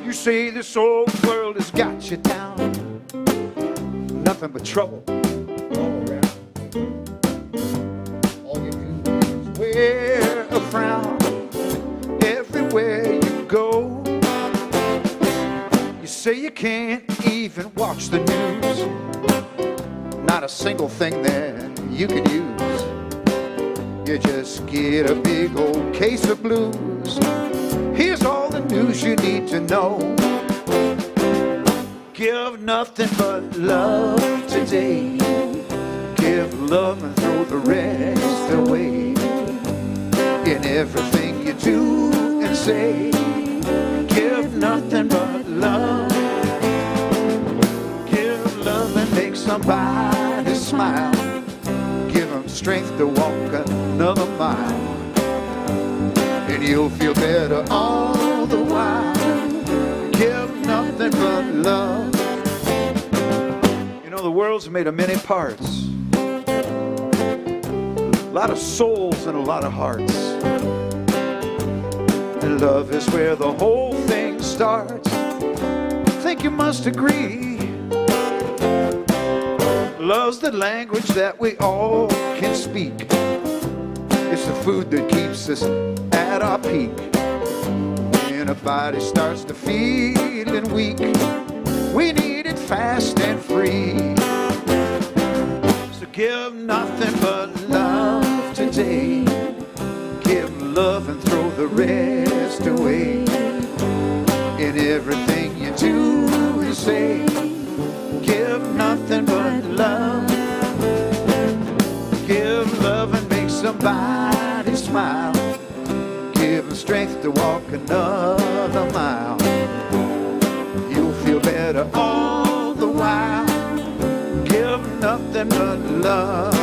You say this old world has got you down, nothing but trouble all around. All you do is wear a frown everywhere you go. You say you can't even watch the news, not a single thing that you could use. You just get a big old case of blues. Here's all the news you need to know. Give nothing but love today. Give love and throw the rest away. In everything you do and say, give nothing but love. Give love and make somebody smile. Give them strength to walk another mile. And you'll feel better all the while. Give nothing but love. You know, the world's made of many parts. A lot of souls and a lot of hearts. And love is where the whole thing starts. I think you must agree. Love's the language that we all can speak. It's the food that keeps us at our peak. When a body starts to feeling weak, we need it fast and free. So give nothing but love today. Give love and throw the rest away. In everything you do and say, give nothing but love. Give love and make somebody smile. Give them strength to walk another mile. You'll feel better all the while. Give nothing but love.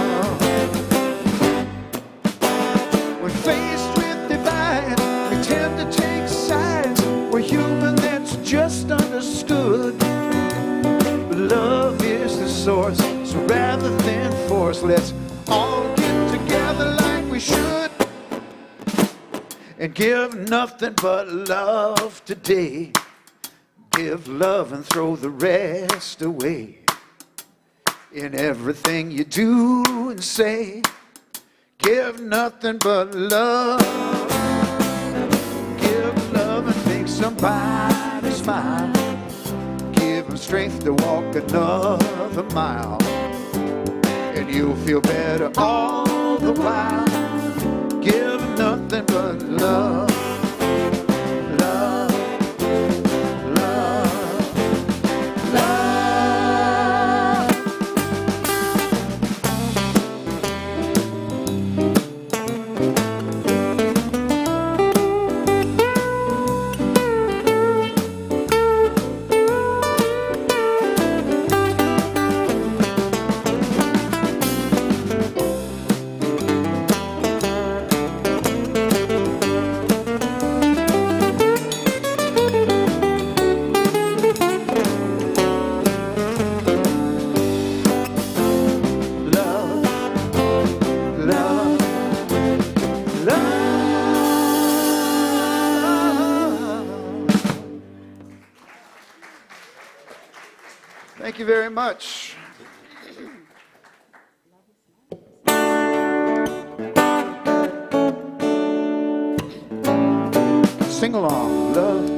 When faced with divide, we tend to take sides. We're human, that's just understood. But love is the source, so rather than force, let's all get together like we should. And give nothing but love today. Give love and throw the rest away. In everything you do and say, give nothing but love. Give love and make somebody smile. Give them strength to walk another mile. And you'll feel better all the while. Give nothing but love. Love, love, love. Thank you very much. Sing along. Love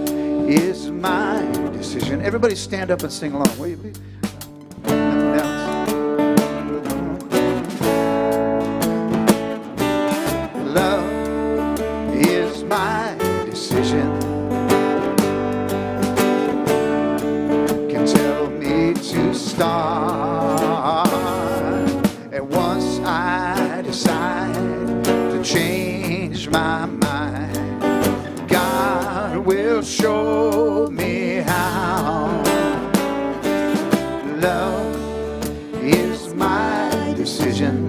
is my decision. Everybody stand up and sing along. Will you please? Love is my decision. To start, and once I decide to change my mind, God will show me how. Love is my decision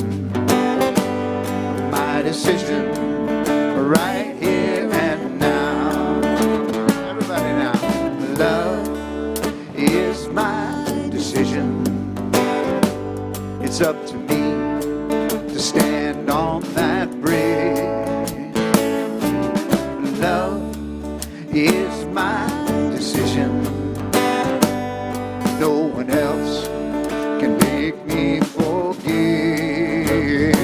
right here and now. Everybody now. Love is my decision. It's up to me to stand on that bridge. Love is my decision. No one else can make me forgive.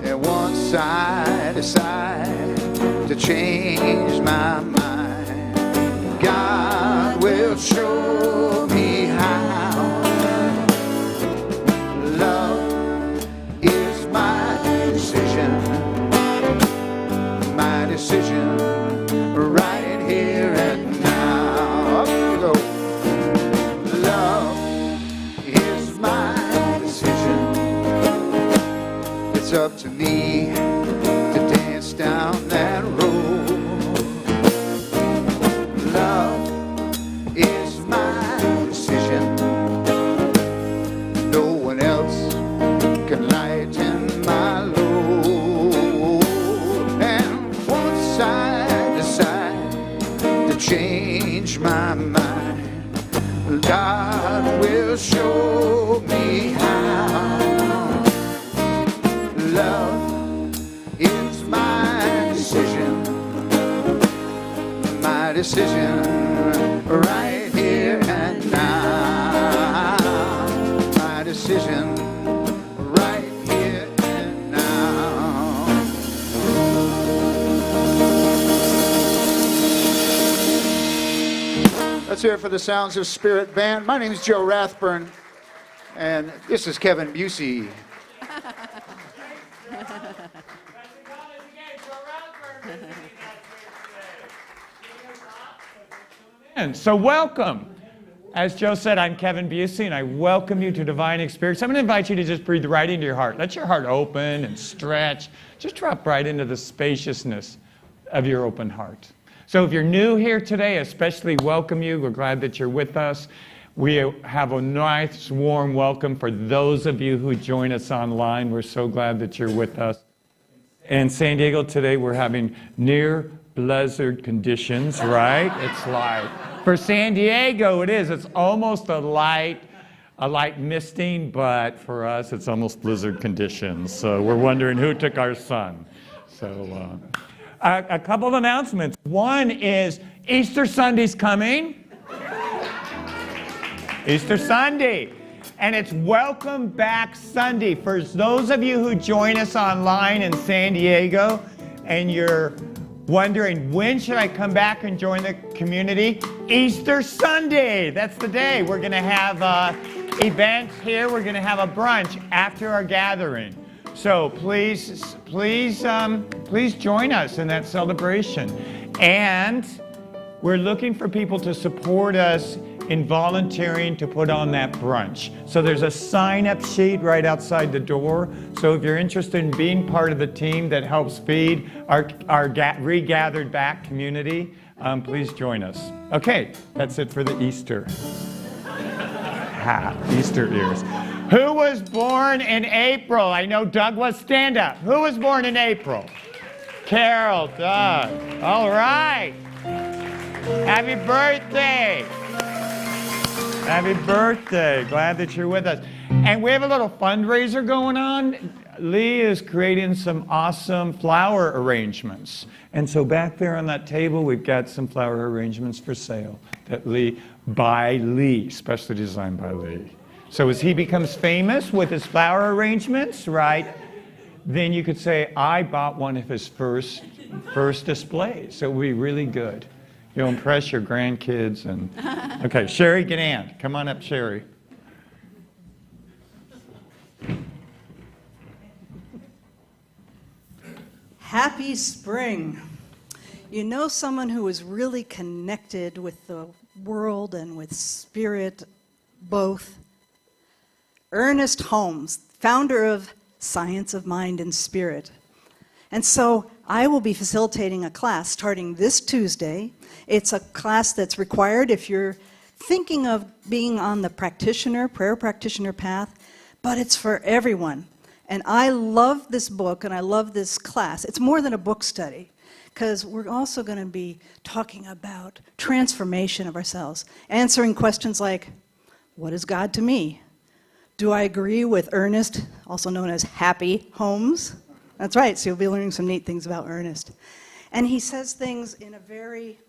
And once I decide to change my mind, God will show me how. Love is my decision. decision right here and now. Up you go. Love is my decision. It's up to me to dance down that road. Love is my decision. No one else can lighten my load. And once I decide to change my mind, God will show me how. Love is my decision. My decision right here and now. My decision right here and now. Let's hear it for the Sounds of Spirit Band. My name is Joe Rathburn, and this is Kevin Busey. And so welcome. As Joe said, I'm Kevin Busey, and I welcome you to Divine Experience. I'm going to invite you to just breathe right into your heart. Let your heart open and stretch. Just drop right into the spaciousness of your open heart. So if you're new here today, especially welcome you. We're glad that you're with us. We have a nice, warm welcome for those of you who join us online. We're so glad that you're with us. In San Diego today, we're having near blizzard conditions, right? It's like, for San Diego it is. It's almost a light misting, but for us it's almost blizzard conditions. So we're wondering who took our sun. So a couple of announcements. One is Easter Sunday's coming. Easter Sunday. And it's Welcome Back Sunday. For those of you who join us online in San Diego and you're wondering, when should I come back and join the community? Easter Sunday. That's the day. We're going to have events here. We're going to have a brunch after our gathering. So please join us in that celebration. And we're looking for people to support us in volunteering to put on that brunch. So there's a sign-up sheet right outside the door. So if you're interested in being part of the team that helps feed our regathered back community, please join us. Okay, that's it for the Easter. Easter ears. Who was born in April? I know Doug was. Stand up. Who was born in April? Carol, Doug. All right. Happy birthday. Happy birthday. Glad that you're with us. And we have a little fundraiser going on. Lee is creating some awesome flower arrangements. And so back there on that table, we've got some flower arrangements for sale by Lee, specially designed by Lee. So as he becomes famous with his flower arrangements, right, then you could say, I bought one of his first displays. So it would be really good. You'll impress your grandkids. And okay, Sherry Ganand. Come on up, Sherry. Happy spring. You know someone who is really connected with the world and with spirit both? Ernest Holmes, founder of Science of Mind and Spirit. And so I will be facilitating a class starting this Tuesday. It's a class that's required if you're thinking of being on the prayer practitioner path, but it's for everyone. And I love this book and I love this class. It's more than a book study, because we're also going to be talking about transformation of ourselves, answering questions like, what is God to me? Do I agree with Ernest, also known as Happy Holmes? That's right, so you'll be learning some neat things about Ernest. And he says things in a very,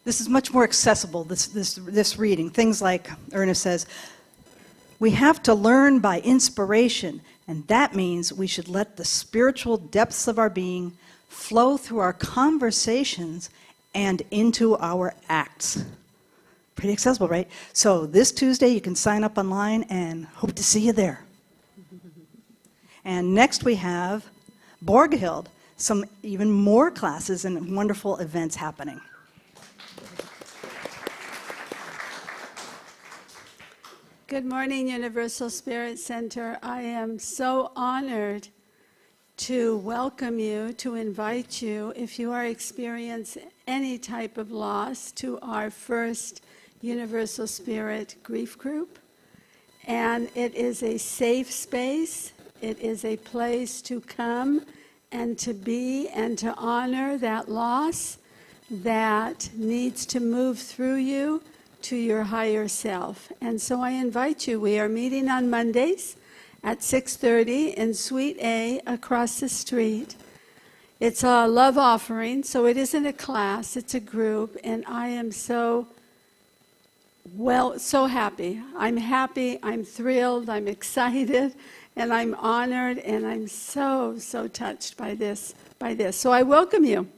this is much more accessible, this reading. Things like, Ernest says, we have to learn by inspiration, and that means we should let the spiritual depths of our being flow through our conversations and into our acts. Pretty accessible, right? So this Tuesday you can sign up online and hope to see you there. And next we have Borghild, some even more classes and wonderful events happening. Good morning, Universal Spirit Center. I am so honored to welcome you, to invite you, if you are experiencing any type of loss, to our first Universal Spirit grief group. And it is a safe space. It is a place to come and to be and to honor that loss that needs to move through you to your higher self. And so I invite you. We are meeting on Mondays at 6:30 in Suite A across the street. It's a love offering, so it isn't a class, it's a group, and I am so happy. I'm thrilled, I'm excited, and I'm honored, and I'm so touched by this. So I welcome you.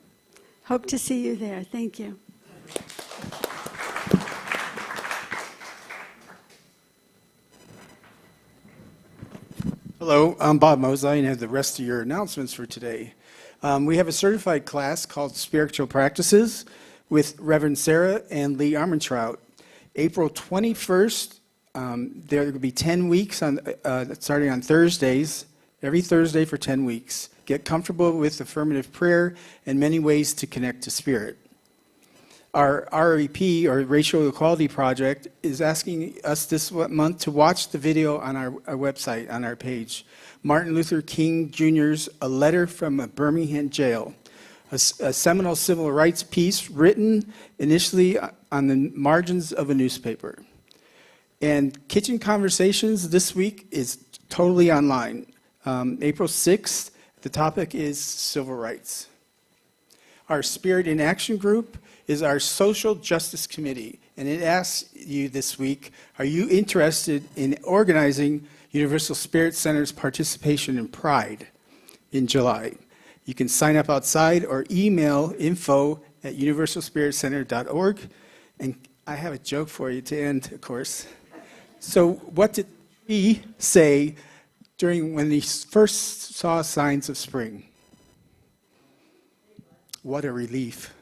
Hope to see you there. Thank you. Hello, I'm Bob Mosai and have the rest of your announcements for today. We have a certified class called Spiritual Practices with Reverend Sarah and Lee Armentrout. April 21st, there will be 10 weeks starting on Thursdays, every Thursday for 10 weeks. Get comfortable with affirmative prayer and many ways to connect to Spirit. Our REP, or Racial Equality Project, is asking us this month to watch the video on our website, on our page. Martin Luther King Jr.'s A Letter from a Birmingham Jail, a seminal civil rights piece written initially on the margins of a newspaper. And Kitchen Conversations this week is totally online. April 6th, the topic is civil rights. Our Spirit in Action group is our Social Justice Committee, and it asks you this week, are you interested in organizing Universal Spirit Center's participation in Pride in July? You can sign up outside or email info@universalspiritcenter.org. And I have a joke for you to end, of course. So what did he say when he first saw signs of spring? What a relief.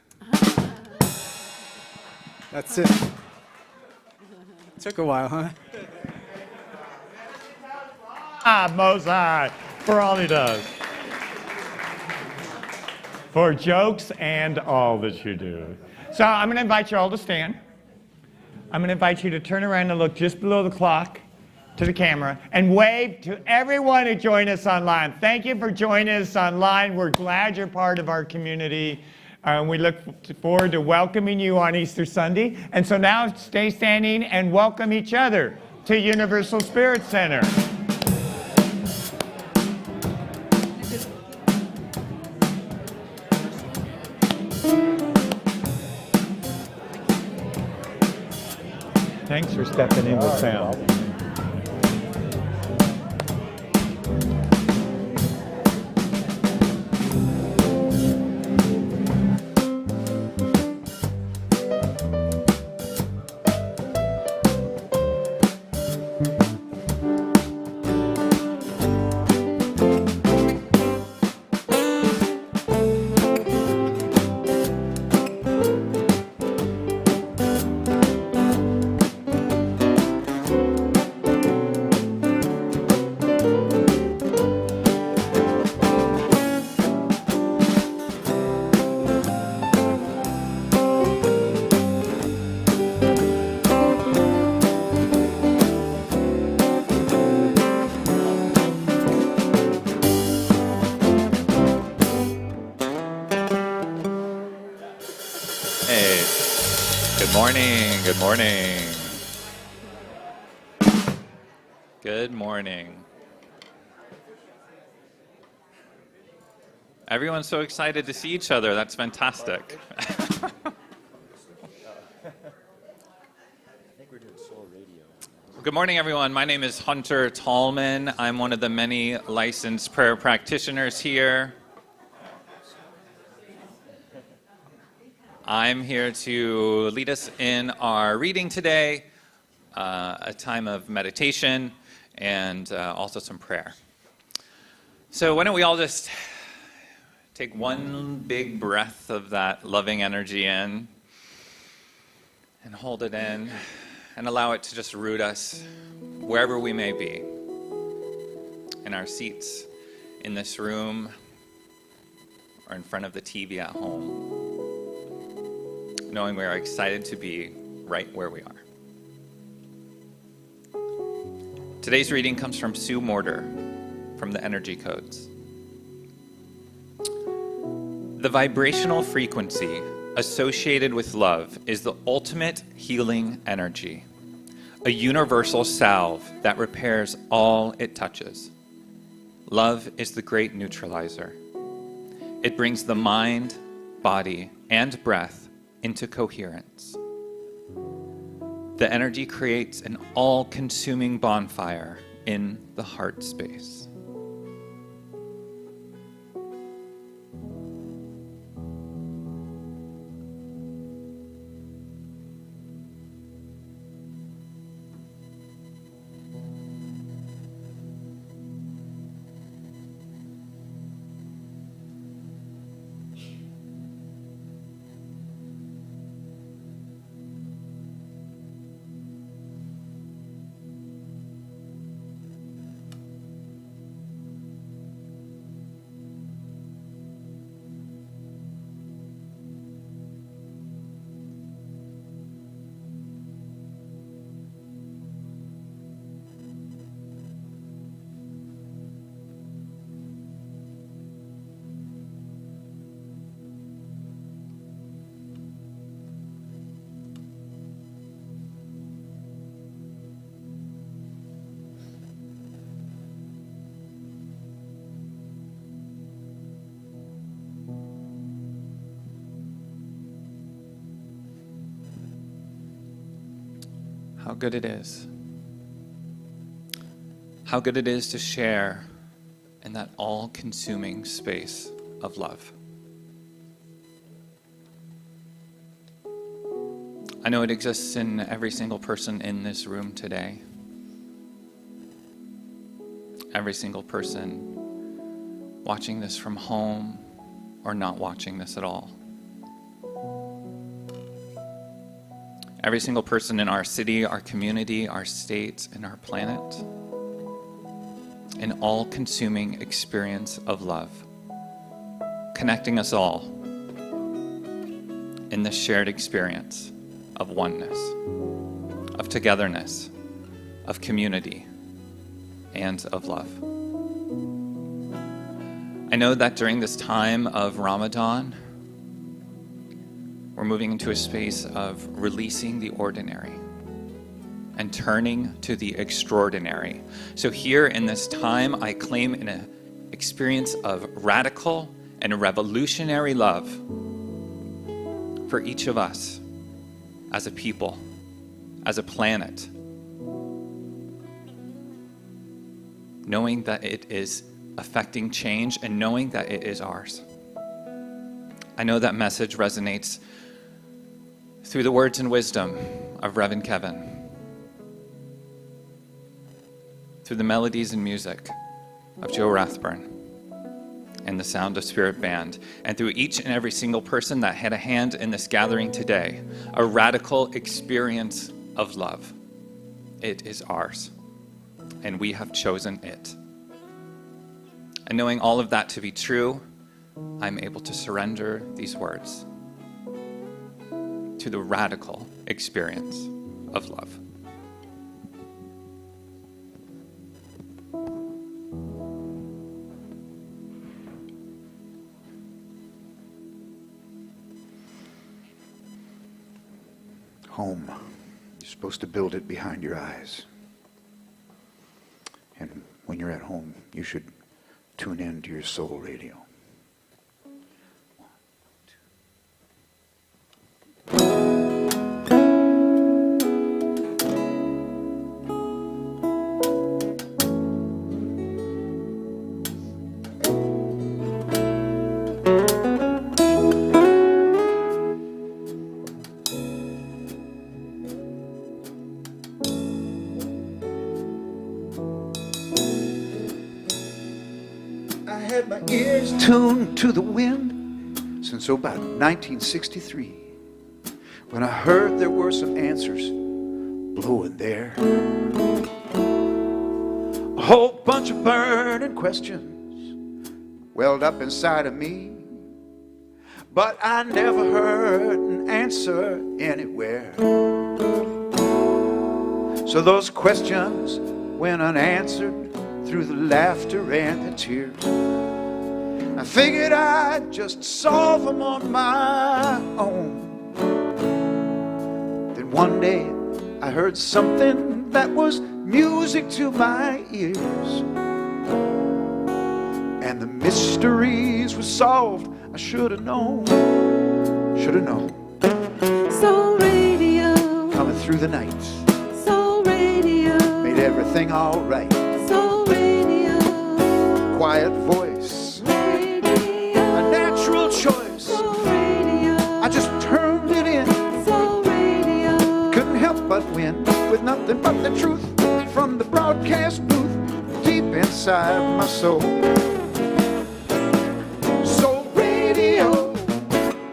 That's it. Took a while, huh? Mosai, for all he does. For jokes and all that you do. So I'm going to invite you all to stand. I'm going to invite you to turn around and look just below the clock to the camera and wave to everyone who joined us online. Thank you for joining us online. We're glad you're part of our community. We look forward to welcoming you on Easter Sunday. And so now stay standing and welcome each other to Universal Spirit Center. Thanks for stepping in with sound. Good morning. Good morning. Everyone's so excited to see each other. That's fantastic. Good morning, everyone. My name is Hunter Tallman. I'm one of the many licensed prayer practitioners here. I'm here to lead us in our reading today, a time of meditation, and also some prayer. So why don't we all just Take one big breath of that loving energy in and hold it in and allow it to just root us wherever we may be. In our seats, in this room, or in front of the TV at home. Knowing we are excited to be right where we are. Today's reading comes from Sue Morter from the Energy Codes. The vibrational frequency associated with love is the ultimate healing energy, a universal salve that repairs all it touches. Love is the great neutralizer. It brings the mind, body, and breath into coherence. The energy creates an all-consuming bonfire in the heart space. How good it is. How good it is to share in that all-consuming space of love. I know it exists in every single person in this room today. Every single person watching this from home or not watching this at all. Every single person in our city, our community, our state, and our planet. An all-consuming experience of love, connecting us all in this shared experience of oneness, of togetherness, of community, and of love. I know that during this time of Ramadan, we're moving into a space of releasing the ordinary and turning to the extraordinary. So here in this time, I claim an experience of radical and revolutionary love for each of us as a people, as a planet, knowing that it is affecting change and knowing that it is ours. I know that message resonates through the words and wisdom of Reverend Kevin, through the melodies and music of Joe Rathburn, and the sound of Spirit Band, and through each and every single person that had a hand in this gathering today, a radical experience of love. It is ours, and we have chosen it. And knowing all of that to be true, I'm able to surrender these words to the radical experience of love. Home. You're supposed to build it behind your eyes. And when you're at home, you should tune in to your soul radio. I had my ears tuned to the wind since about 1963, when I heard there were some answers blowing there. A whole bunch of burning questions welled up inside of me, but I never heard an answer anywhere. So those questions went unanswered through the laughter and the tears. I figured I'd just solve them on my own. Then one day I heard something that was music to my ears, and the mysteries were solved. I should have known, Soul Radio, coming through the night, Soul Radio, made everything all right. Soul Radio, Quiet voice, Radio, a natural choice. Soul Radio, I just turned it in, Soul Radio, couldn't help but win with nothing but the truth from the broadcast booth deep inside my soul. Soul Radio,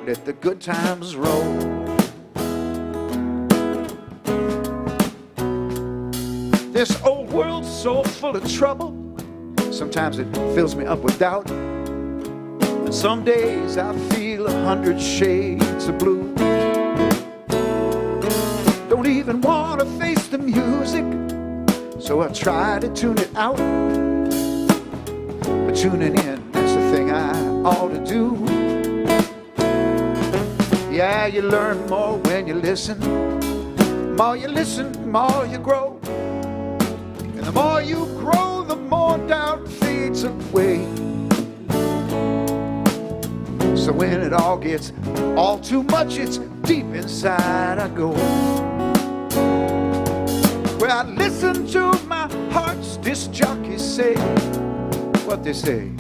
let the good times roll. This old world's so full of trouble, sometimes it fills me up with doubt, and some days I feel 100 shades of blue. Don't even want to face the music, so I try to tune it out. But tuning in, that's the thing I ought to do. Yeah, you learn more when you listen. The more you listen, the more you grow. And the more you grow, the more doubt fades away. So when it all gets all too much, it's deep inside I go, where I listen to my heart's disc jockeys say what they say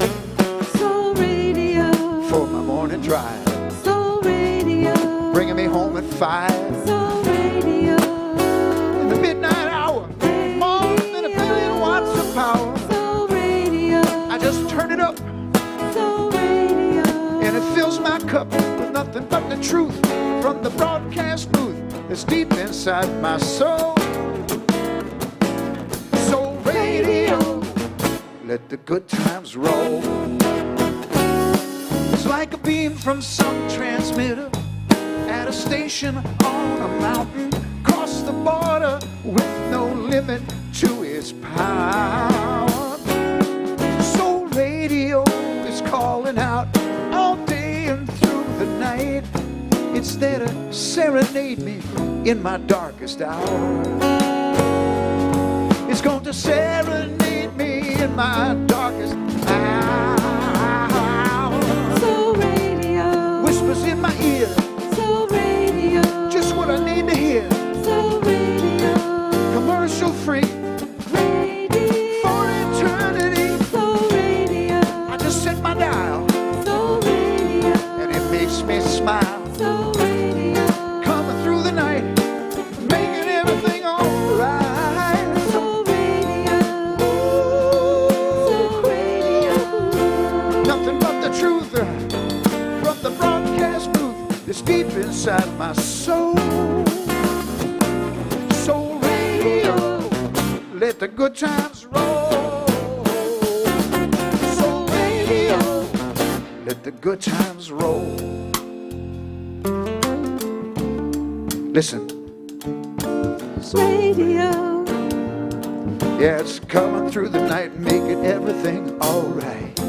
Soul Radio, for my morning drive, Soul Radio, bringing me home at 5 Soul Radio, in the midnight hour. More than 1 billion watts of power. Soul Radio, I just turn it up Soul Radio, and it fills my cup with nothing but the truth from the broadcast booth that's deep inside my soul. Soul Radio, let the good times roll. It's like a beam from some transmitter at a station on a mountain, across the border with no limit to its power. Soul Radio is calling out all day and through the night. It's there to serenade me in my darkest hour. It's going to serenade me in my darkest hour. Soul Radio, Whispers in my ear, Soul Radio, just what I need to hear. Soul Radio, Commercial free Radio, for eternity. Soul Radio, I just set my dial Soul Radio, and it makes me smile. Soul Radio, Coming through the night, making everything alright. Soul Radio, Soul Radio, Nothing but the truth from the broadcast booth that's deep inside my soul. Soul Radio, let the good times roll. Soul Radio, let the good times roll. Listen, Radio, yeah, it's coming through the night, making everything alright.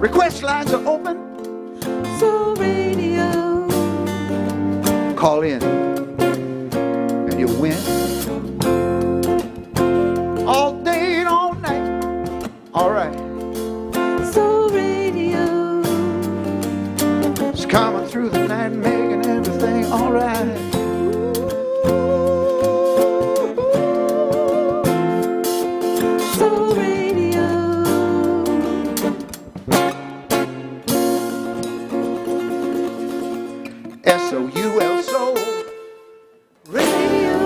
Request lines are open. Soul Radio, Call in and you'll win. All day and all night. Alright. Soul Radio, It's coming through the night, making everything alright. Soul Radio, SOUL Soul Radio.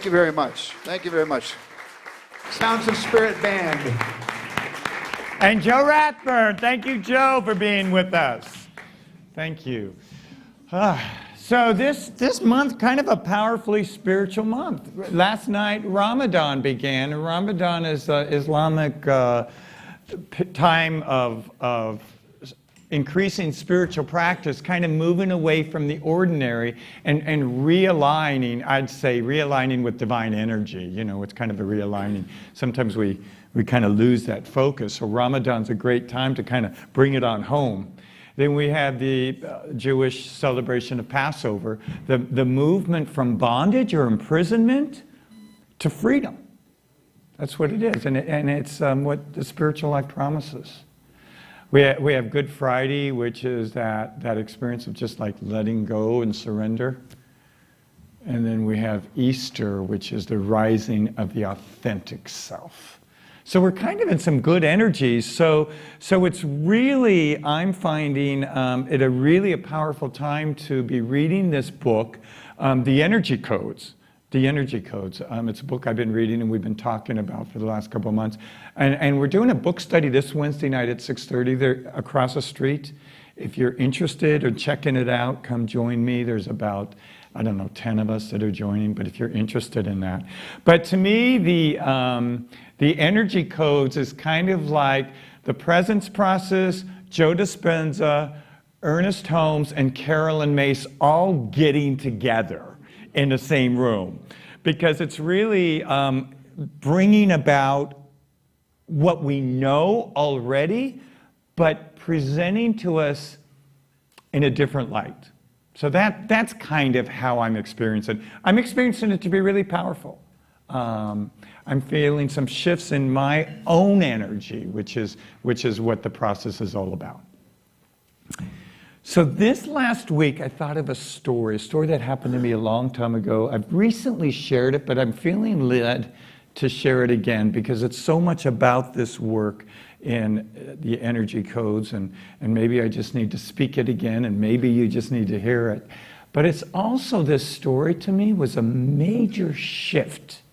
Thank you very much. Thank you very much. Sounds of Spirit Band. And Joe Rathburn. Thank you, Joe, for being with us. Thank you. So this month, kind of a powerfully spiritual month. Last night, Ramadan began. Ramadan is the Islamic time of increasing spiritual practice, kind of moving away from the ordinary and realigning, I'd say realigning with divine energy. You know, it's kind of a realigning. Sometimes we kind of lose that focus. So Ramadan's a great time to kind of bring it on home. Then we have the Jewish celebration of Passover, the movement from bondage or imprisonment to freedom. That's what it is, and it's what the spiritual life promises. We have Good Friday, which is that experience of just like letting go and surrender. And then we have Easter, which is the rising of the authentic self. So we're kind of in some good energies. So it's really, I'm finding it a powerful time to be reading this book, The Energy Codes. The Energy Codes. It's a book I've been reading and we've been talking about for the last couple of months. And we're doing a book study this Wednesday night at 6:30 there across the street. If you're interested or checking it out, come join me. There's about, 10 of us that are joining, but if you're interested in that. But to me, the Energy Codes is kind of like the Presence Process, Joe Dispenza, Ernest Holmes, and Carolyn Mace all getting together in the same room, because it's really bringing about what we know already, but presenting to us in a different light. So that's kind of how I'm experiencing it. I'm experiencing it to be really powerful. I'm feeling some shifts in my own energy, which is what the process is all about. So this last week, I thought of a story that happened to me a long time ago. I've recently shared it, but I'm feeling led to share it again because it's so much about this work in the Energy Codes, and maybe I just need to speak it again, and maybe you just need to hear it. But it's also, this story to me was a major shift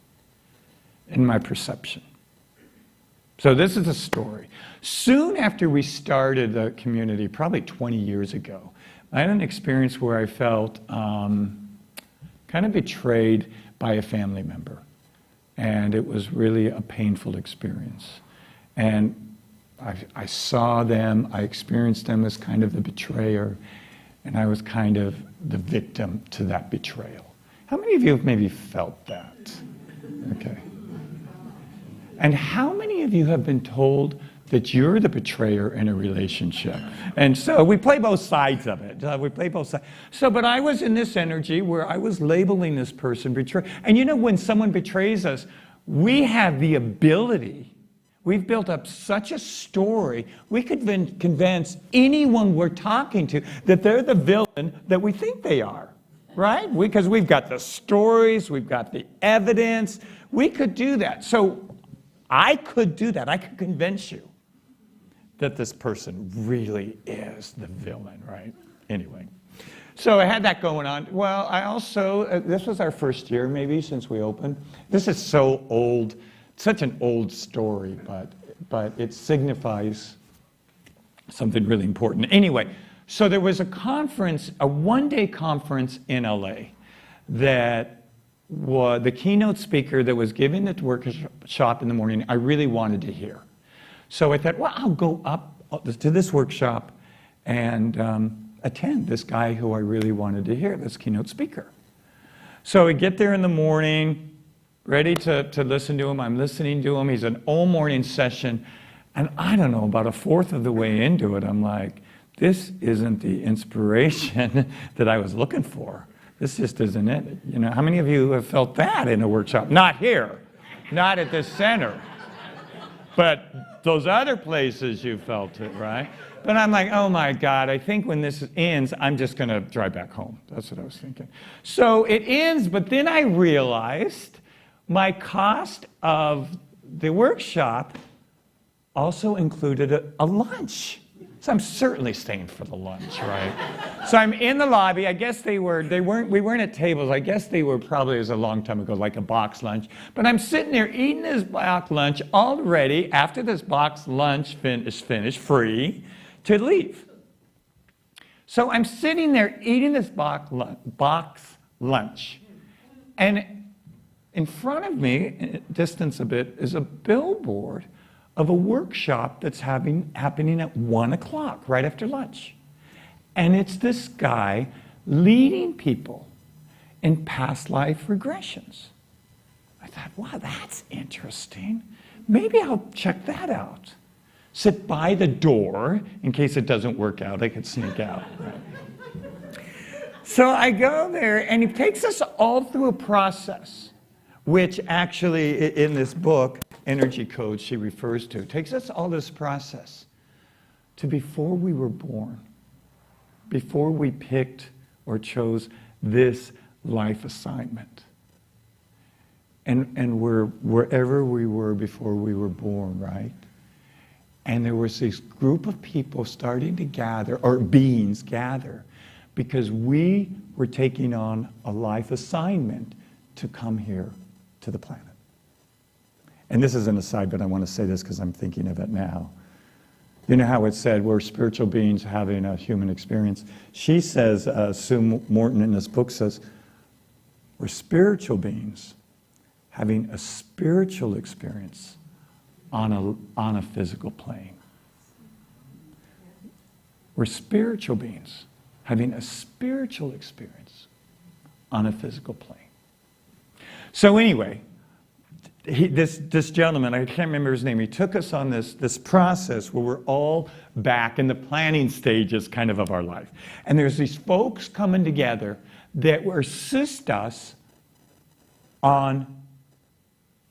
in my perception. So this is a story. Soon after we started the community, probably 20 years ago, I had an experience where I felt kind of betrayed by a family member. And it was really a painful experience. And I saw them, I experienced them as kind of the betrayer, and I was kind of the victim to that betrayal. How many of you have maybe felt that? Okay. And how many of you have been told that you're the betrayer in a relationship? And so we play both sides of it. We play both sides. But I was in this energy where I was labeling this person betrayer. And you know, when someone betrays us, we have the ability, we've built up such a story, we could convince anyone we're talking to that they're the villain that we think they are, right? Because we've got the stories, we've got the evidence, we could do that. So I could do that. I could convince you that this person really is the villain, right? Anyway, so I had that going on. Well, I also, this was our first year maybe since we opened. This is so old, such an old story, but it signifies something really important. Anyway, so there was a conference, a one-day conference in LA that the keynote speaker that was giving the workshop in the morning, I really wanted to hear. So I thought, well, I'll go up to this workshop and attend this guy who I really wanted to hear, this keynote speaker. So I get there in the morning, ready to listen to him. I'm listening to him. He's an all-morning session. And I don't know, about a fourth of the way into it, I'm like, this isn't the inspiration that I was looking for. This just isn't it. You know, how many of you have felt that in a workshop? Not here, not at this center, but those other places you felt it, right? But I'm like, oh my God, I think when this ends, I'm just gonna drive back home. That's what I was thinking. So it ends, but then I realized my cost of the workshop also included a lunch. So I'm certainly staying for the lunch, right? So I'm in the lobby. I guess we weren't at tables. I guess they were probably, it was a long time ago, like a box lunch. But I'm sitting there eating this box lunch all ready, after this box lunch is finished, free, to leave. So I'm sitting there eating this box lunch. And in front of me, distance a bit, is a billboard of a workshop that's happening at 1 o'clock, right after lunch. And it's this guy leading people in past life regressions. I thought, wow, that's interesting. Maybe I'll check that out. Sit by the door in case it doesn't work out. I could sneak out. Right? So I go there, and he takes us all through a process, which actually in this book, Energy Code, she refers to, takes us all this process to before we were born, before we picked or chose this life assignment. And we're wherever we were before we were born, right? And there was this group of people starting to gather, or beings gather, because we were taking on a life assignment to come here to the planet. And this is an aside, but I want to say this because I'm thinking of it now. You know how it said we're spiritual beings having a human experience? She says, Sue Morton in this book says, we're spiritual beings having a spiritual experience on a physical plane. We're spiritual beings having a spiritual experience on a physical plane. So anyway, this gentleman, I can't remember his name, he took us on this process where we're all back in the planning stages kind of our life. And there's these folks coming together that will assist us on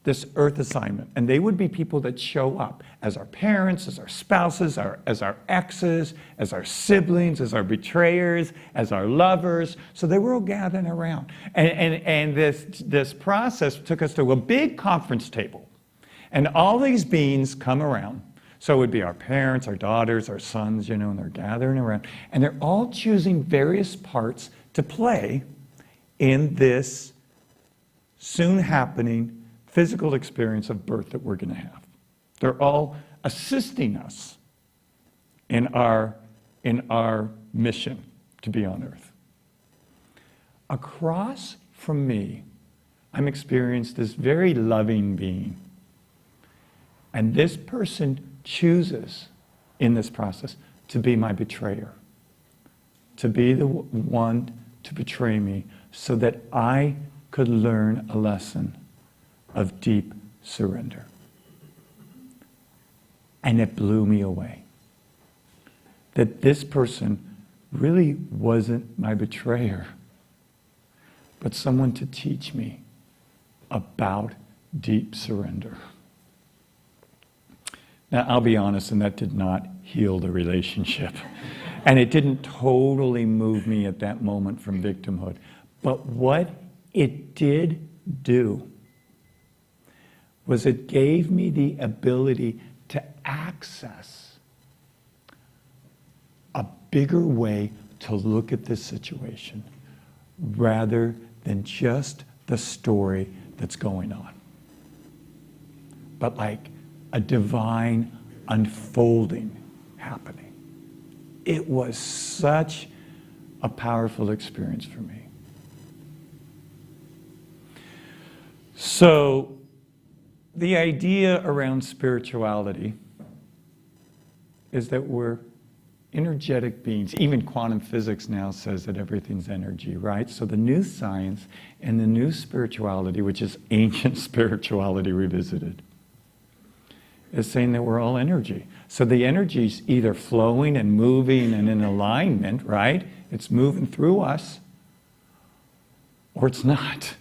this earth assignment. And they would be people that show up as our parents, as our spouses, as our exes, as our siblings, as our betrayers, as our lovers. So they were all gathering around. And this process took us to a big conference table. And all these beings come around. So it would be our parents, our daughters, our sons, you know, and they're gathering around. And they're all choosing various parts to play in this soon happening physical experience of birth that we're going to have. They're all assisting us in our mission to be on earth. Across from me, I'm experiencing this very loving being. And this person chooses in this process to be my betrayer, to be the one to betray me so that I could learn a lesson of deep surrender. And it blew me away. That this person really wasn't my betrayer, but someone to teach me about deep surrender. Now, I'll be honest, and that did not heal the relationship. And it didn't totally move me at that moment from victimhood. But what it did do was it gave me the ability to access a bigger way to look at this situation rather than just the story that's going on, but like a divine unfolding happening. It was such a powerful experience for me. So, the idea around spirituality is that we're energetic beings. Even quantum physics now says that everything's energy, right? So the new science and the new spirituality, which is ancient spirituality revisited, is saying that we're all energy. So the energy's either flowing and moving and in alignment, right? It's moving through us, or it's not.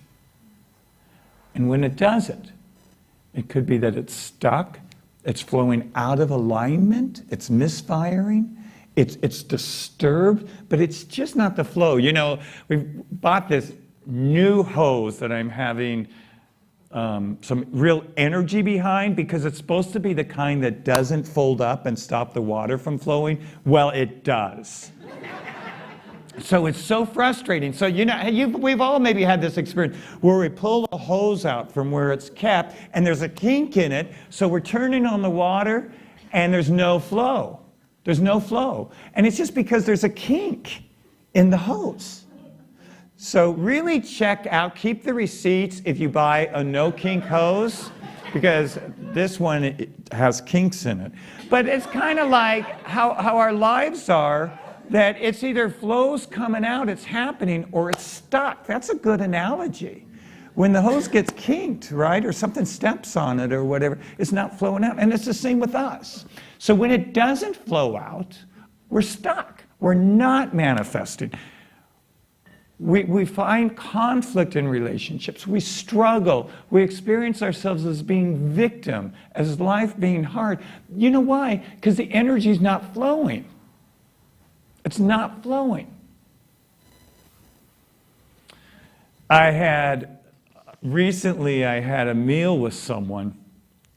And when it doesn't, it could be that it's stuck, it's flowing out of alignment, it's misfiring, it's disturbed, but it's just not the flow. You know, we've bought this new hose that I'm having some real energy behind, because it's supposed to be the kind that doesn't fold up and stop the water from flowing. Well, it does. So it's so frustrating. So we've all maybe had this experience where we pull a hose out from where it's kept and there's a kink in it, so we're turning on the water and there's no flow. There's no flow. And it's just because there's a kink in the hose. So really check out, keep the receipts if you buy a no kink hose, because this one it has kinks in it. But it's kind of like how our lives are, that it's either flows coming out, it's happening, or it's stuck. That's a good analogy. When the hose gets kinked, right, or something steps on it or whatever, it's not flowing out. And it's the same with us. So when it doesn't flow out, we're stuck. We're not manifesting. We find conflict in relationships. We struggle. We experience ourselves as being victim, as life being hard. You know why? Because the energy's not flowing. It's not flowing. Recently I had a meal with someone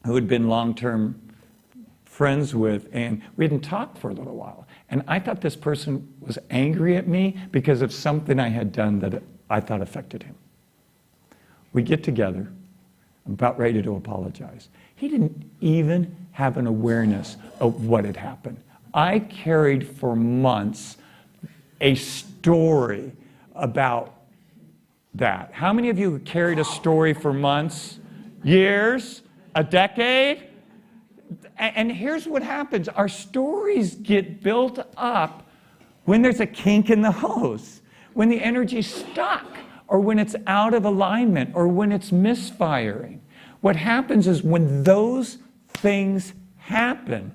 who had been long-term friends with, and we hadn't talked for a little while. And I thought this person was angry at me because of something I had done that I thought affected him. We get together, I'm about ready to apologize. He didn't even have an awareness of what had happened. I carried for months a story about that. How many of you carried a story for months, years, a decade? And here's what happens. Our stories get built up when there's a kink in the hose, when the energy's stuck, or when it's out of alignment, or when it's misfiring. What happens is when those things happen,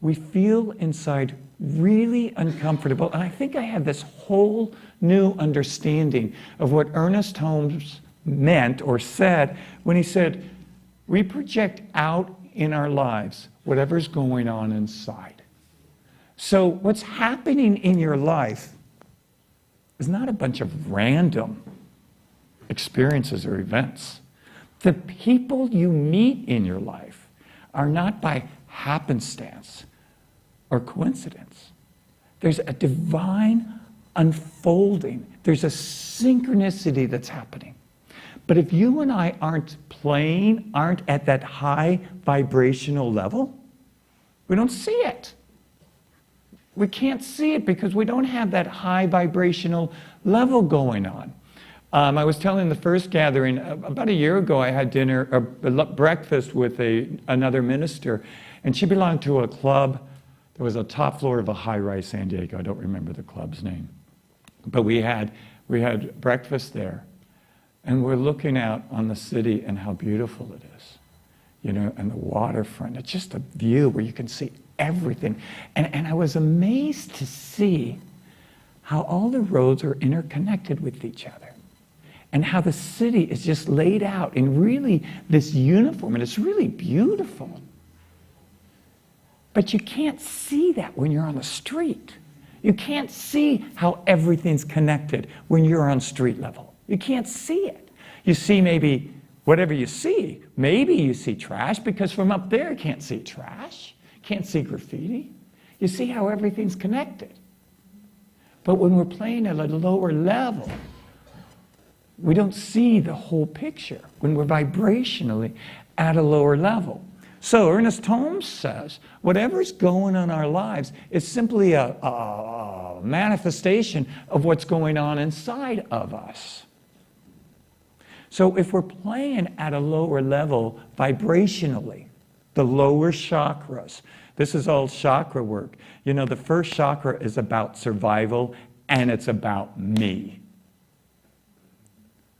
we feel inside really uncomfortable. And I think I have this whole new understanding of what Ernest Holmes meant or said when he said, we project out in our lives whatever's going on inside. So what's happening in your life is not a bunch of random experiences or events. The people you meet in your life are not by happenstance or coincidence. There's a divine unfolding. There's a synchronicity that's happening. But if you and I aren't at that high vibrational level, we don't see it. We can't see it because we don't have that high vibrational level going on. I was telling the first gathering, about a year ago, I had breakfast with another minister, and she belonged to a club. There was a top floor of a high-rise San Diego. I don't remember the club's name. But we had breakfast there. And we're looking out on the city and how beautiful it is, and the waterfront. It's just a view where you can see everything. And I was amazed to see how all the roads are interconnected with each other, and how the city is just laid out in really this uniform, and it's really beautiful. But you can't see that when you're on the street. You can't see how everything's connected when you're on street level. You can't see it. You see maybe whatever you see. Maybe you see trash, because from up there you can't see trash. Can't see graffiti. You see how everything's connected. But when we're playing at a lower level, we don't see the whole picture when we're vibrationally at a lower level. So Ernest Holmes says, whatever's going on in our lives is simply a manifestation of what's going on inside of us. So if we're playing at a lower level vibrationally, the lower chakras, this is all chakra work. The first chakra is about survival, and it's about me.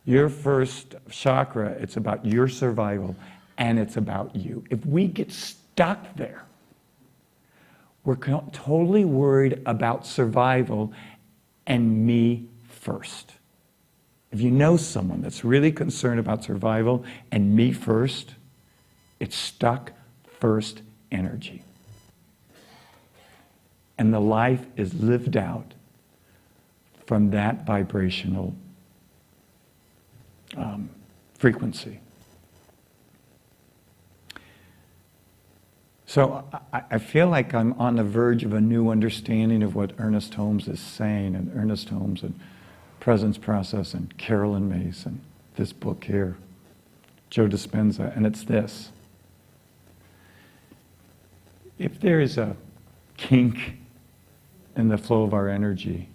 Your first chakra, it's about your survival, and it's about you. If we get stuck there, we're totally worried about survival and me first. If you know someone that's really concerned about survival and me first, it's stuck first energy. And the life is lived out from that vibrational frequency. So I feel like I'm on the verge of a new understanding of what Ernest Holmes is saying, and Ernest Holmes and Presence Process and Carolyn Mason, this book here, Joe Dispenza, and it's this. If there is a kink in the flow of our energy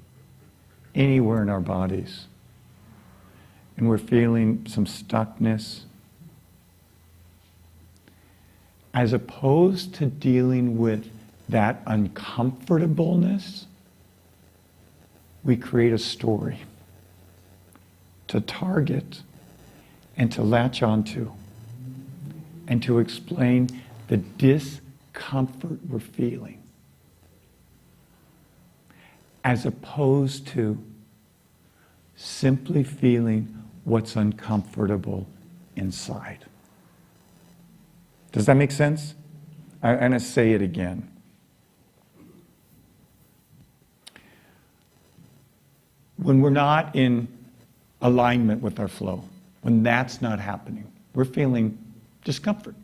anywhere in our bodies, and we're feeling some stuckness, as opposed to dealing with that uncomfortableness, we create a story to target and to latch onto and to explain the discomfort we're feeling, as opposed to simply feeling what's uncomfortable inside. Does that make sense? I'm going to say it again. When we're not in alignment with our flow, when that's not happening, we're feeling discomfort,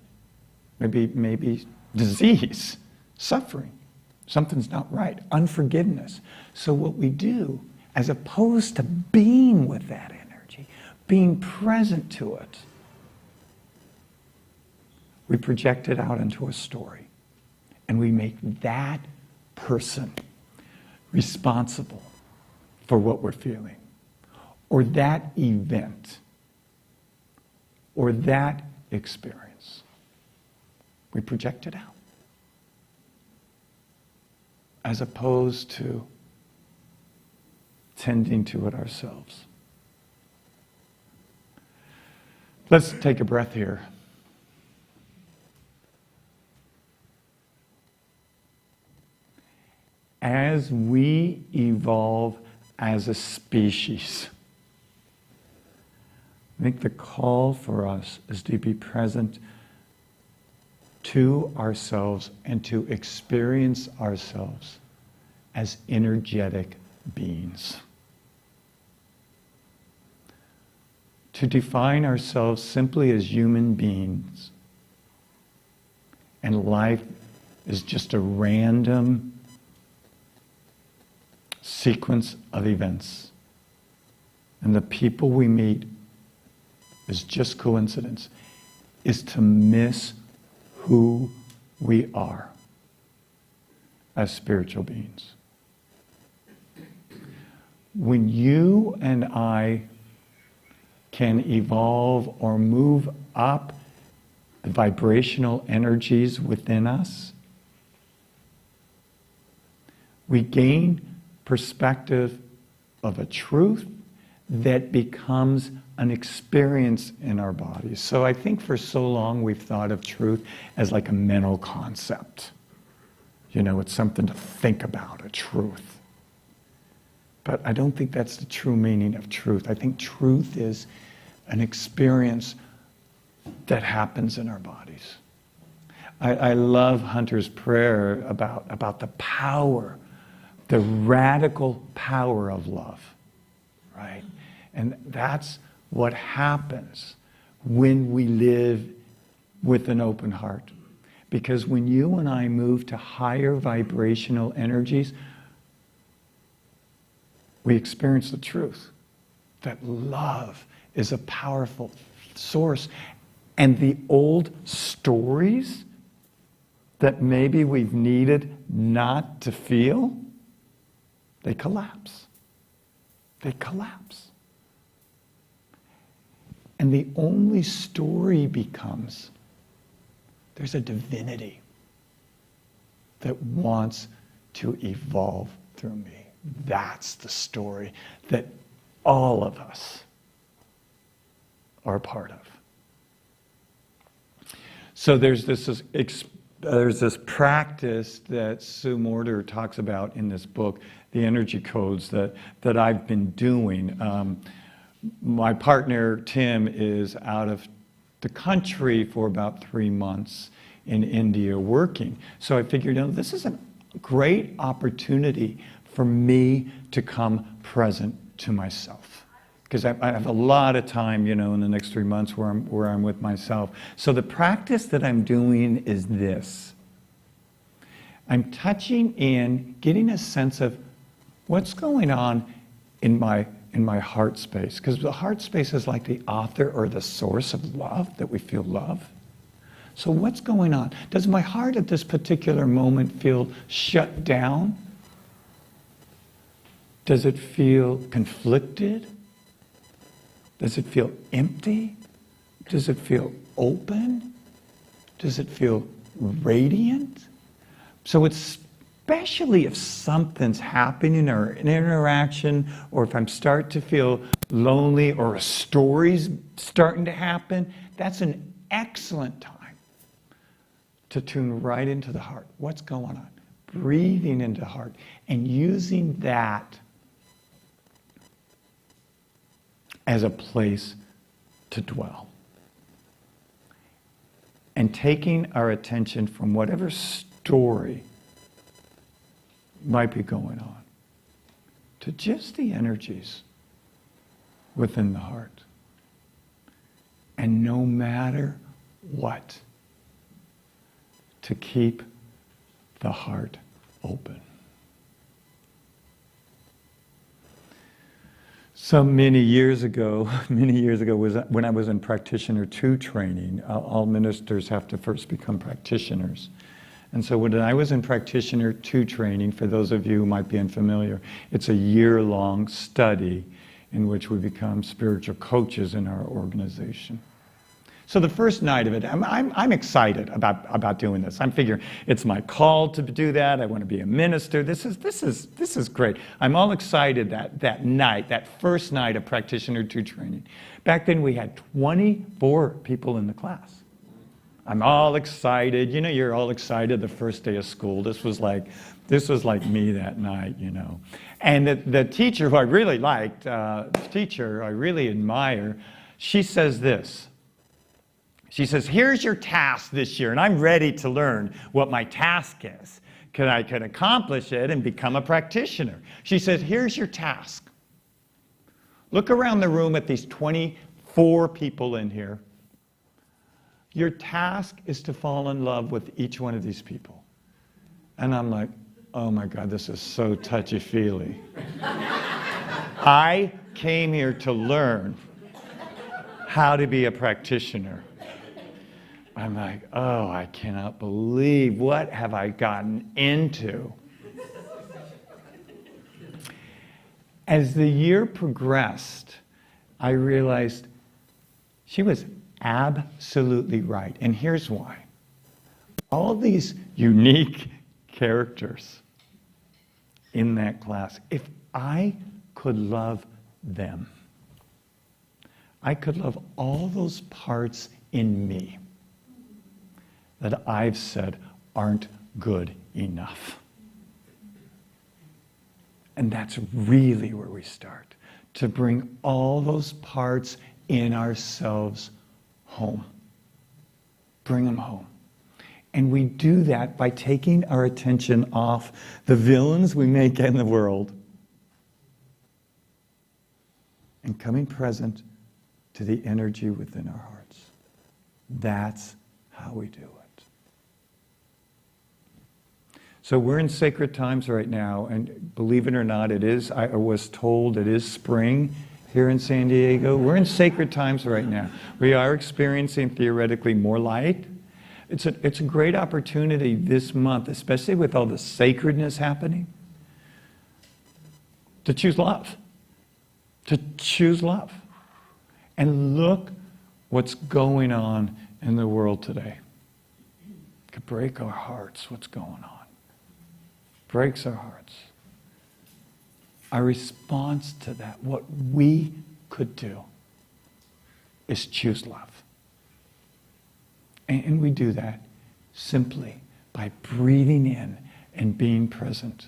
maybe disease, suffering. Something's not right, unforgiveness. So what we do, as opposed to being with that energy, being present to it, we project it out into a story, and we make that person responsible for what we're feeling, or that event, or that experience. We project it out, as opposed to tending to it ourselves. Let's take a breath here. As we evolve as a species, I think the call for us is to be present to ourselves and to experience ourselves as energetic beings. To define ourselves simply as human beings, and life is just a random sequence of events, and the people we meet is just coincidence, is to miss who we are as spiritual beings. When you and I can evolve or move up the vibrational energies within us, we gain perspective of a truth that becomes an experience in our bodies. So I think for so long we've thought of truth as like a mental concept. You know, it's something to think about, a truth. But I don't think that's the true meaning of truth. I think truth is an experience that happens in our bodies. I love Hunter's prayer about the power, the radical power of love, right? And that's what happens when we live with an open heart. Because when you and I move to higher vibrational energies, we experience the truth that love is a powerful source. And the old stories that maybe we've needed not to feel, they collapse. They collapse. And the only story becomes there's a divinity that wants to evolve through me. That's the story that all of us are a part of. So there's this practice that Sue Morter talks about in this book, the energy codes that I've been doing. My partner, Tim, is out of the country for about 3 months in India working. So I figured, this is a great opportunity for me to come present to myself. because I have a lot of time, you know, in the next 3 months where I'm with myself. So the practice that I'm doing is this. I'm touching in, getting a sense of what's going on in my heart space, because the heart space is like the author or the source of love, that we feel love. So what's going on? Does my heart at this particular moment feel shut down? Does it feel conflicted? Does it feel empty? Does it feel open? Does it feel radiant? So it's especially if something's happening or an interaction, or if I'm starting to feel lonely or a story's starting to happen, that's an excellent time to tune right into the heart. What's going on? Breathing into heart and using that as a place to dwell. And taking our attention from whatever story might be going on to just the energies within the heart. And no matter what, to keep the heart open. So many years ago was when I was in Practitioner 2 training. All ministers have to first become practitioners. And so when I was in Practitioner 2 training, for those of you who might be unfamiliar, it's a year-long study in which we become spiritual coaches in our organization. So the first night of it, I'm excited about doing this. I'm figuring it's my call to do that. I want to be a minister. This is great. I'm all excited that night, that first night of Practitioner 2 training. Back then we had 24 people in the class. I'm all excited. You know, you're all excited the first day of school. This was like me that night, you know. And the teacher who I really liked, teacher I really admire, she says this. She says, here's your task this year, and I'm ready to learn what my task is, because I can accomplish it and become a practitioner. She says, here's your task. Look around the room at these 24 people in here. Your task is to fall in love with each one of these people. And I'm like, oh my God, this is so touchy-feely. I came here to learn how to be a practitioner. I'm like, oh, I cannot believe, what have I gotten into? As the year progressed, I realized she was absolutely right. And here's why. All these unique characters in that class, if I could love them, I could love all those parts in me that I've said aren't good enough. And that's really where we start, to bring all those parts in ourselves home. Bring them home. And we do that by taking our attention off the villains we make in the world and coming present to the energy within our hearts. That's how we do it. So we're in sacred times right now, and believe it or not, I was told it is spring here in San Diego. We're in sacred times right now. We are experiencing theoretically more light. It's a great opportunity this month, especially with all the sacredness happening, to choose love. To choose love. And look what's going on in the world today. It could break our hearts, what's going on. Breaks our hearts. Our response to that, what we could do, is choose love. And we do that simply by breathing in and being present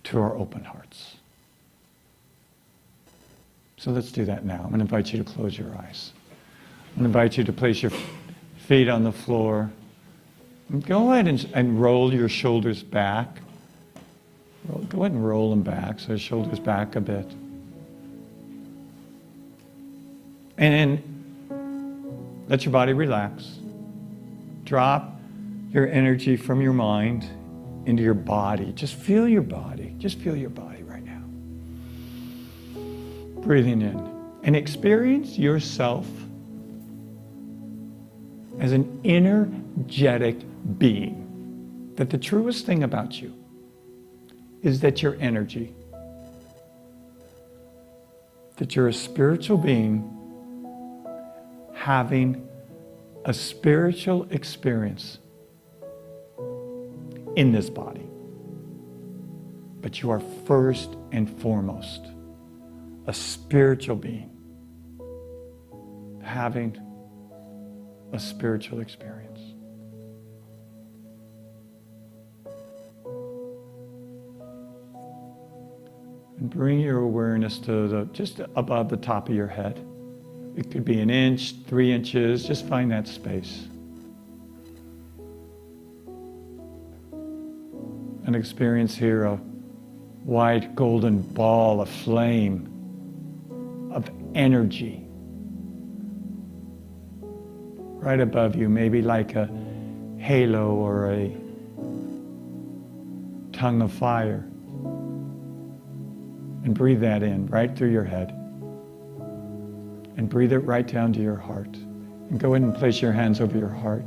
to our open hearts. So let's do that now. I'm going to invite you to close your eyes. I'm going to invite you to place your feet on the floor. And go ahead and roll your shoulders back. Go ahead and roll them back, so shoulders back a bit. And let your body relax. Drop your energy from your mind into your body. Just feel your body. Just feel your body right now. Breathing in. And experience yourself as an energetic being. That the truest thing about you is that you're energy. That you're a spiritual being having a spiritual experience in this body. But you are first and foremost a spiritual being having a spiritual experience. And bring your awareness to just above the top of your head. It could be 1 inch, 3 inches, just find that space. And experience here a white golden ball of flame, of energy. Right above you, maybe like a halo or a tongue of fire. And breathe that in right through your head. And breathe it right down to your heart. And go ahead and place your hands over your heart.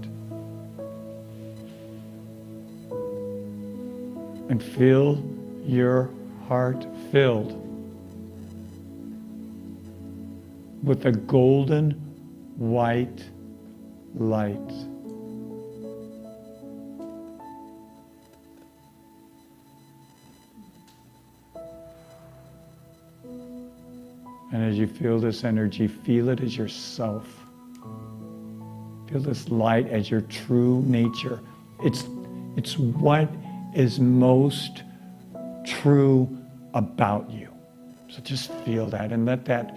And feel your heart filled with a golden white light. And as you feel this energy, feel it as yourself. Feel this light as your true nature. It's what is most true about you. So just feel that and let that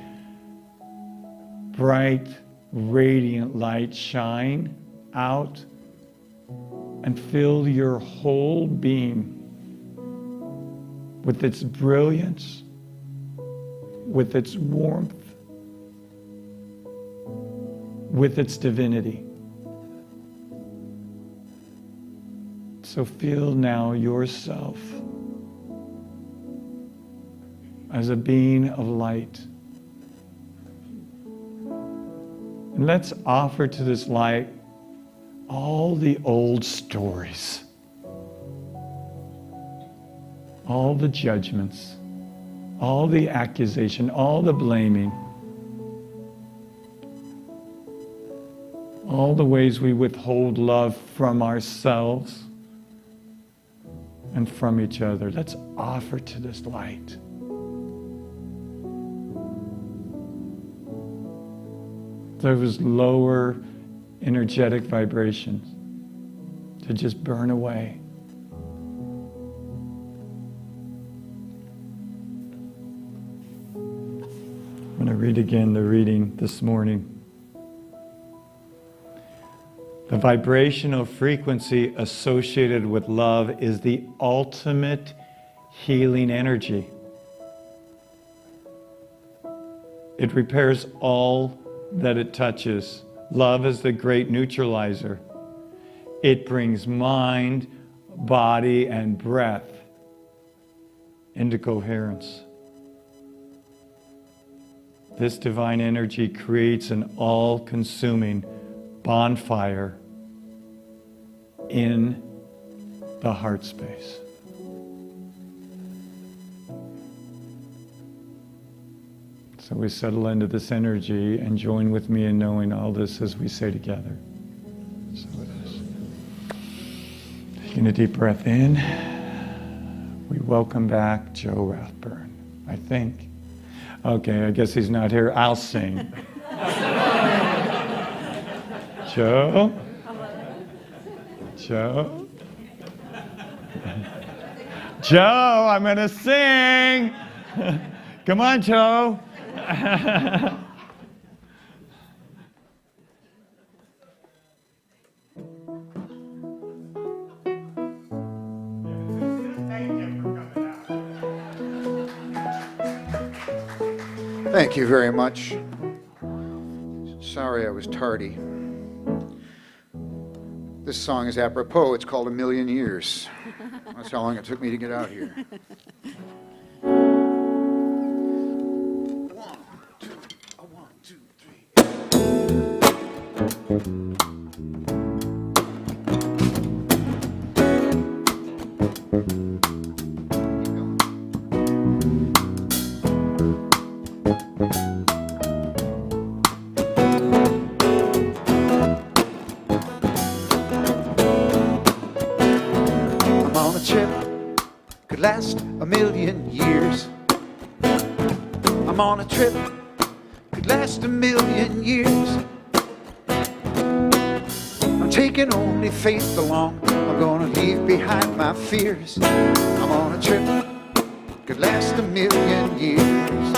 bright, radiant light shine out and fill your whole being with its brilliance, with its warmth, with its divinity. So feel now yourself as a being of light. And let's offer to this light all the old stories, all the judgments, all the accusation, all the blaming, all the ways we withhold love from ourselves and from each other. Let's offer to this light. Those lower energetic vibrations to just burn away. I'm going to read again the reading this morning. The vibrational frequency associated with love is the ultimate healing energy. It repairs all that it touches. Love is the great neutralizer. It brings mind, body, and breath into coherence. This divine energy creates an all-consuming bonfire in the heart space. So we settle into this energy and join with me in knowing all this as we say together. So it is. Taking a deep breath in, we welcome back Joe Rathburn, I think. Okay, I guess he's not here. I'll sing. Joe? Joe? Joe, I'm going to sing. Come on, Joe. Thank you very much. sorry I was tardy. This song is apropos. It's called A Million Years. That's how long it took me to get out here. One, two, three. I'm on a trip, could last a million years. I'm on a trip, could last a million years. I'm taking only faith along, I'm gonna leave behind my fears. I'm on a trip, could last a million years.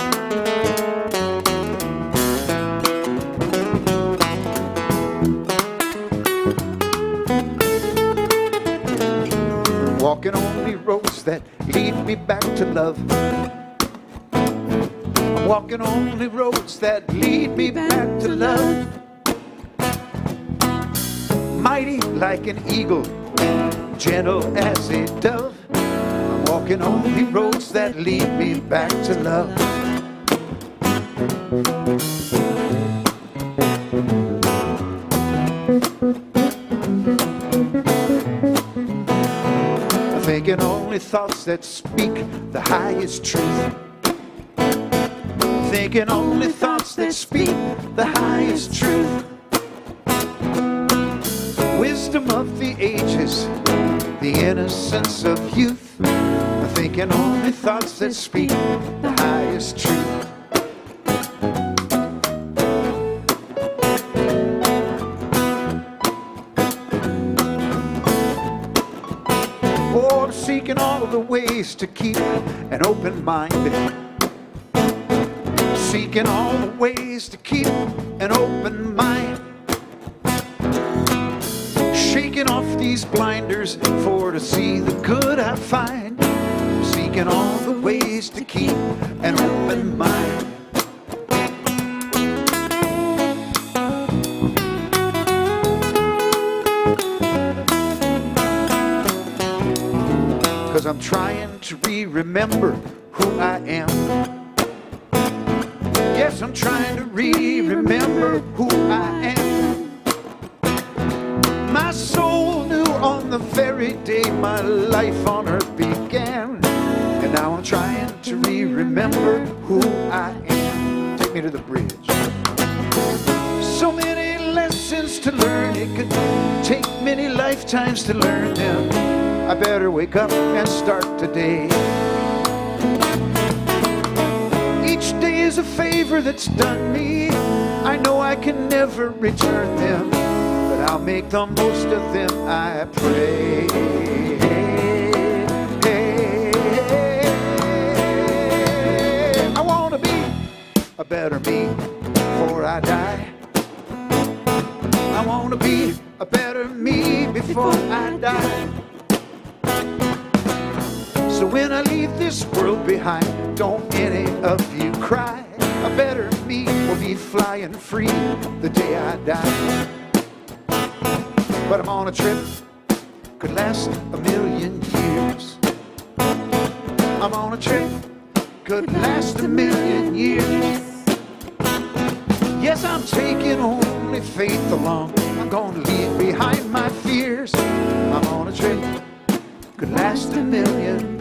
Walking only roads that lead me back to love. I'm walking only roads that lead me back to love. Mighty like an eagle, gentle as a dove. I'm walking only roads that lead me back to love. Thinking only thoughts that speak the highest truth. Thinking only thoughts that speak the highest truth. Wisdom of the ages, the innocence of youth. Thinking only thoughts that speak the highest truth. Oh, I'm seeking all the ways to keep an open mind. Seeking all the ways to keep an open mind. Shaking off these blinders for to see the good I find. Seeking all the ways to keep an open mind. Cause I'm trying to remember who I am. Yes, I'm trying to remember who I am. My soul knew on the very day my life on earth began. And now I'm trying to remember who I am. Take me to the bridge. So many lessons to learn, it could take many lifetimes to learn them. I better wake up and start today. Each day is a favor that's done me. I know I can never return them, but I'll make the most of them, I pray. I want to be a better me before I die. I want to be a better me before I die. So when I leave this world behind, don't any of you cry. A better me will be flying free the day I die. But I'm on a trip, could last a million years. I'm on a trip, could last a million years. Yes, I'm taking only faith along, I'm gonna leave behind my fears. I'm on a trip, could last a million.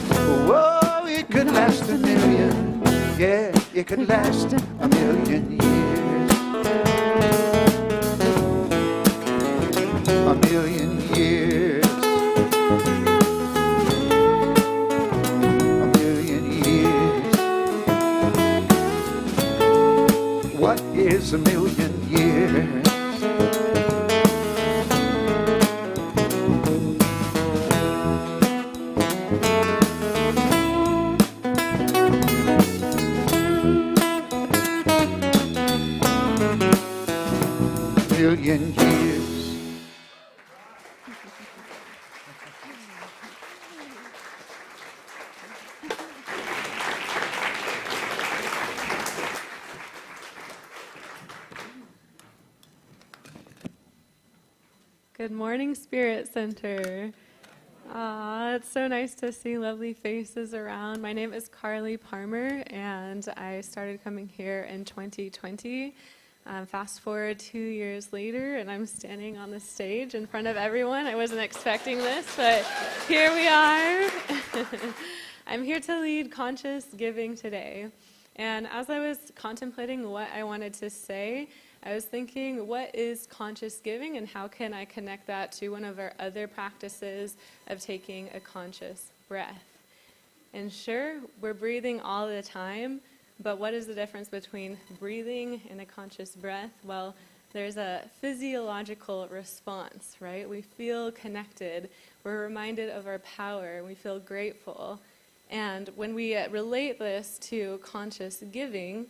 Whoa, it could last a million. Yeah, it could last a million years. A million years. A million years. What is a million years? Million years. Good morning, Spirit Center. It's so nice to see lovely faces around. My name is Carly Palmer, and I started coming here in 2020. Fast forward 2 years later, and I'm standing on the stage in front of everyone. I wasn't expecting this, but here we are. I'm here to lead conscious giving today. And as I was contemplating what I wanted to say, I was thinking, what is conscious giving, and how can I connect that to one of our other practices of taking a conscious breath? And sure, we're breathing all the time, but what is the difference between breathing and a conscious breath? Well, there's a physiological response, right? We feel connected. We're reminded of our power. We feel grateful. And when we relate this to conscious giving,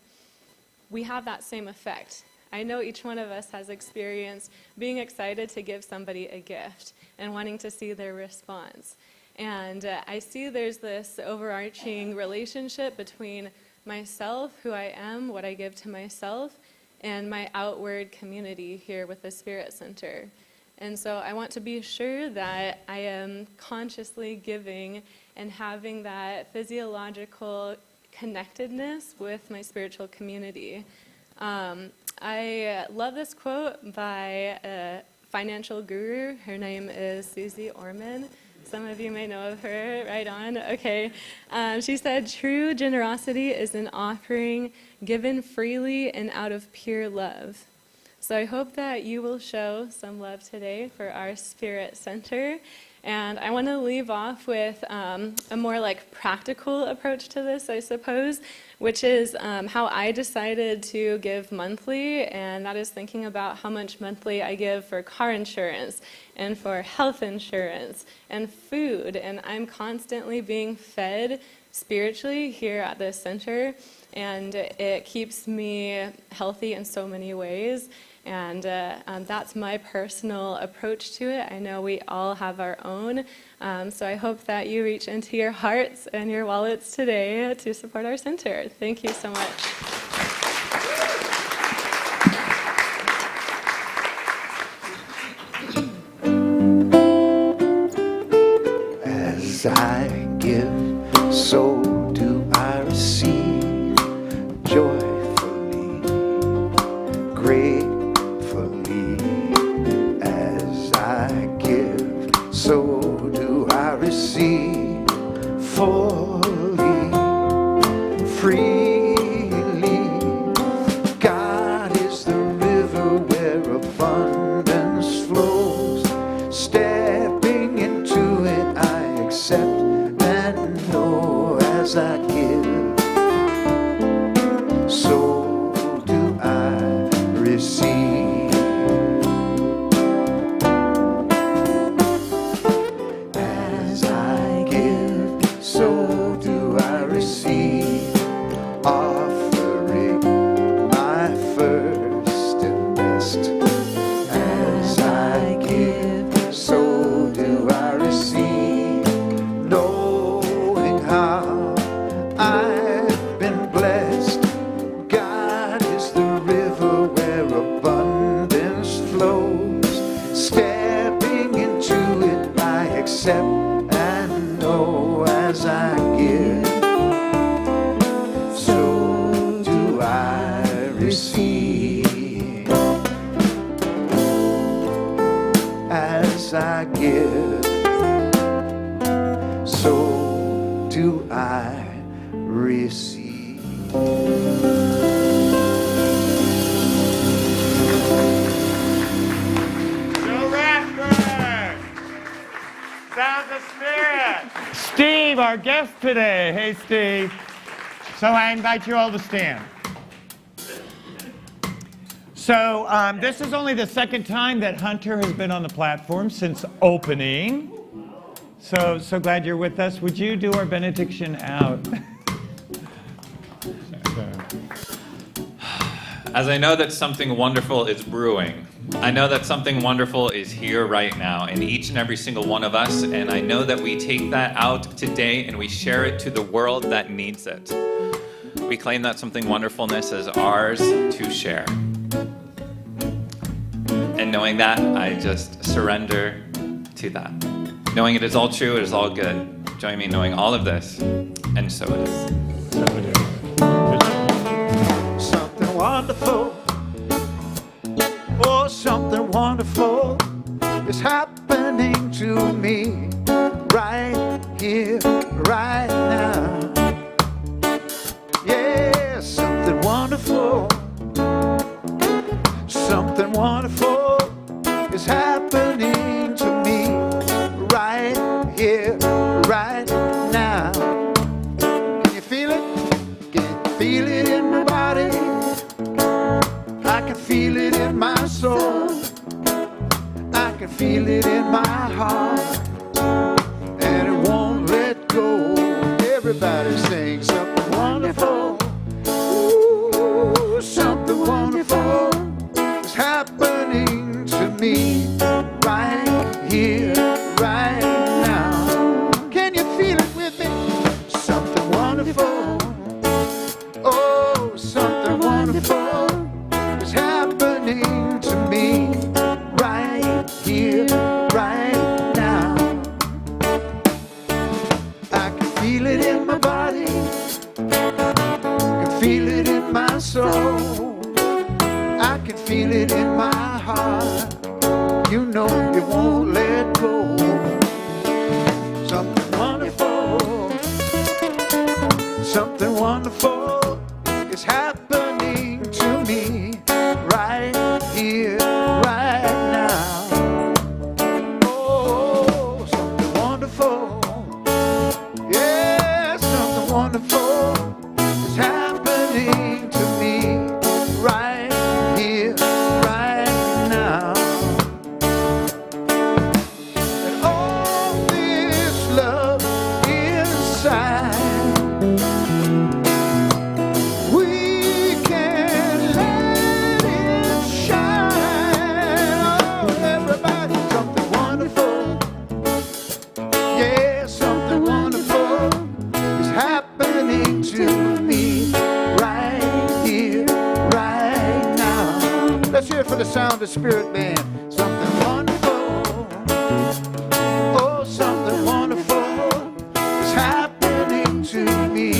we have that same effect. I know each one of us has experienced being excited to give somebody a gift and wanting to see their response. And I see there's this overarching relationship between myself, who I am, what I give to myself, and my outward community here with the Spirit Center. And so I want to be sure that I am consciously giving and having that physiological connectedness with my spiritual community. I love this quote by a financial guru. Her name is Susie Orman. Some of you may know of her. Right on. Okay. She said, "True generosity is an offering given freely and out of pure love." So I hope that you will show some love today for our Spirit Center. And I want to leave off with a more like practical approach to this, I suppose, which is how I decided to give monthly, and that is thinking about how much monthly I give for car insurance and for health insurance and food. And I'm constantly being fed spiritually here at this center, and it keeps me healthy in so many ways. And that's my personal approach to it. I know we all have our own. So I hope that you reach into your hearts and your wallets today to support our center. Thank you so much. As I give, so do I receive joyfully, gratefully. As I give, so do I receive fully, freely. God is the river where abundance flows. Stepping into it, I accept and know. As I give, so do I receive. As I give, so do I receive, offering my first and best. As I give, so do I receive, knowing how I've been blessed. God is the river where abundance flows. Stepping into it, I accept and know. As I give, so do I receive. As I give, so do I receive. Joe Rathburn! Sounds of Spirit! Steve, our guest today. Hey, Steve. So I invite you all to stand. So this is only the second time that Hunter has been on the platform since opening. So glad you're with us. Would you do our benediction out? As I know that something wonderful is brewing, I know that something wonderful is here right now in each and every single one of us, and I know that we take that out today and we share it to the world that needs it. We claim that something wonderfulness is ours to share. And And knowing that, I just surrender to that. Knowing it is all true, it is all good. Join me in knowing all of this, and so it is. Something wonderful. Oh, something wonderful is happening to me right here, right now. Yeah, something wonderful. Something wonderful is happening to me right here, right now. Can you feel it? Can you feel it in my body? I can feel it in my soul. I can feel it in my heart. And it won't let go. Everybody sing something wonderful. Ooh, something wonderful is happening to me right here, right now. Can you feel it with me? Something wonderful. Oh, something wonderful is happening to me right here, right now. I can feel it in my body. I can feel it in my soul. I can feel it in my heart. You know it won't let go. Something wonderful. Something wonderful is happening to me right here, right now. Oh, something wonderful. Yeah, something wonderful is happening to me right here, right now. And all this love inside, we can let it shine. Oh, everybody, something wonderful. Yeah, something wonderful is happening to me right here, right now. Let's hear it for the Sound of Spirit Band. Something wonderful. Oh, something wonderful is happening to me